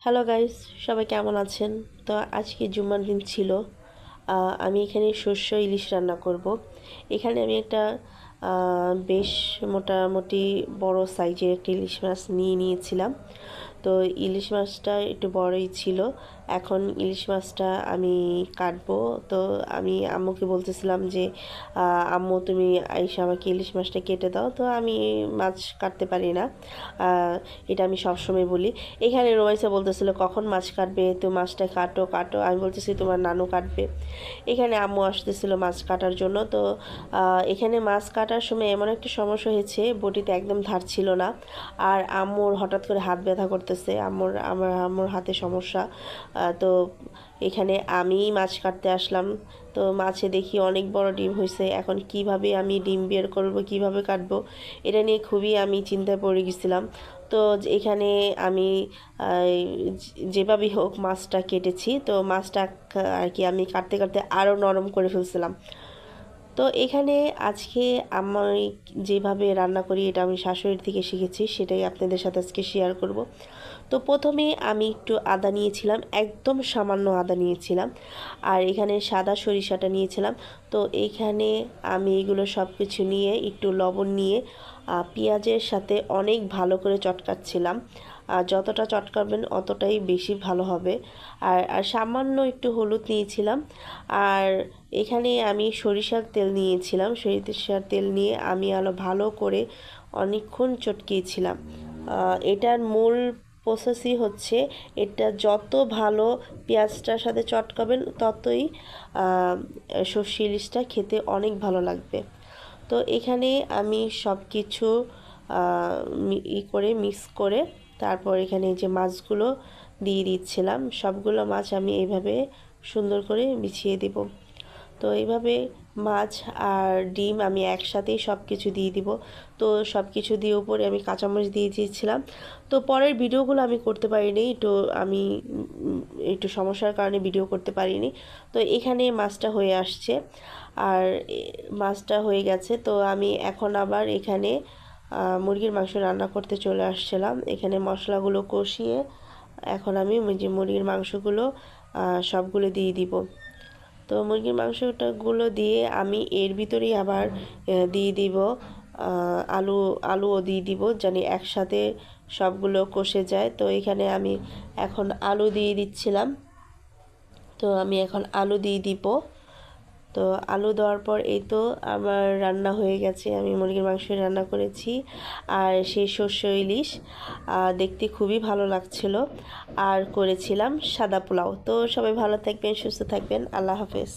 Hello guys, সবাই কেমন আছেন? তো আজকে জুম্মার দিন ছিল। আমি এখানে শস্য ইলিশ রান্না করব। এখানে আমি একটা বেশ মোটামুটি বড় সাইজের একটা ইলিশ মাছ নিয়ে নিয়েছিলাম। তো ইলিশ মাছটা একটু বড়ই ছিল। এখন ইলিশ মাছটা আমি কাটবো। তো আমি আম্মুকে বলতেছিলাম যে আম্মু তুমি আইসা আমাকে ইলিশ মাছটা কেটে দাও। তো আমি মাছ কাটতে পারি না, এটা আমি সবসময় বলি। এখানে রোমাইসা বলতেছিল কখন মাছ কাটবে, তো মাছটা কাটো কাটো। আমি বলতেছি তোমার নানু কাটবে। এখানে আম্মু আসতেছিল মাছ কাটার জন্য। তো এখানে মাছ কাটার সময় এমন একটা সমস্যা হয়েছে, বটিতে একদম ধার ছিল না। আর আম্মুর হঠাৎ করে হাত ব্যথা করতেছে, আমার হাতে সমস্যা। তো এখানে আমি মাছ কাটতে আসলাম। তো মাছে দেখি অনেক বড় ডিম হয়েছে। এখন কিভাবে আমি ডিম বের করব, কিভাবে কাটবো, এটা নিয়ে খুবই আমি চিন্তায় পড়ে গেছিলাম। তো এখানে আমি যেভাবেই হোক মাছটা কেটেছি। তো মাছটা আর কি আমি কাটতে কাটতে আরও নরম করে ফেলছিলাম। তো এখানে আজকে আমি যেভাবে রান্না করি এটা আমি শাশুড়ির থেকে শিখেছি, সেটাই আপনাদের সাথে আজকে শেয়ার করব। তো প্রথমে আমি একটু আদা নিয়েছিলাম, একদম সামান্য আদা নিয়েছিলাম। আর এখানে সাদা সরিষাটা নিয়েছিলাম। তো এইখানে আমি এগুলো সব কিছু নিয়ে একটু লবণ নিয়ে পেঁয়াজের সাথে অনেক ভালো করে চটকাচ্ছিলাম। আর যতটা চটকাবেন অতটাই বেশি ভালো হবে। আর সামান্য একটু হলুদ নিয়েছিলাম। আর এখানে আমি সরিষার তেল নিয়েছিলাম। সরিষার তেল নিয়ে আমি আরও ভালো করে অনেকক্ষণ চটকিয়েছিলাম। এটার মূল প্রসেসই হচ্ছে, এটা যত ভালো পেঁয়াজটার সাথে চটকাবেন ততই সর্ষে ইলিশটা খেতে অনেক ভালো লাগবে। তো এখানে আমি সব কিছু মিক্স করে তারপর এখানে যে মাছগুলো দিয়ে দিচ্ছিলাম, সবগুলো মাছ আমি এইভাবে সুন্দর করে বিছিয়ে দেব। তো এইভাবে মাছ আর ডিম আমি একসাথেই সব কিছু দিয়ে দিব। তো সব কিছু দিয়ে উপরে আমি কাঁচামরিচ দিয়ে দিয়েছিলাম। তো পরের ভিডিওগুলো আমি করতে পারিনি, আমি একটু সমস্যার কারণে ভিডিও করতে পারিনি। তো এখানে মাছটা হয়ে আসছে। আর মাছটা হয়ে গেছে। তো আমি এখন আবার এখানে মুরগির মাংস রান্না করতে চলে আসছিলাম। এখানে মশলাগুলো কষিয়ে এখন আমি যে মুরগির মাংসগুলো সবগুলো দিয়ে দিব। তো মুরগির মাংসটাগুলো দিয়ে আমি এর ভিতরেই আবার দিয়ে দিব আলুও দিয়ে দিব, জানি একসাথে সবগুলো কষে যায়। তো এখানে আমি এখন আলু দিয়ে দিচ্ছিলাম। তো আমি এখন আলু দিয়ে দিব। তো আলু দেওয়ার পর এই তো আমার রান্না হয়ে গেছে। আমি মুরগির মাংস রান্না করেছি আর সেই শস্য ইলিশ দেখতে খুবই ভালো লাগছিল। আর করেছিলাম সাদা পোলাও। তো সবাই ভালো থাকবেন, সুস্থ থাকবেন। আল্লাহ হাফেজ।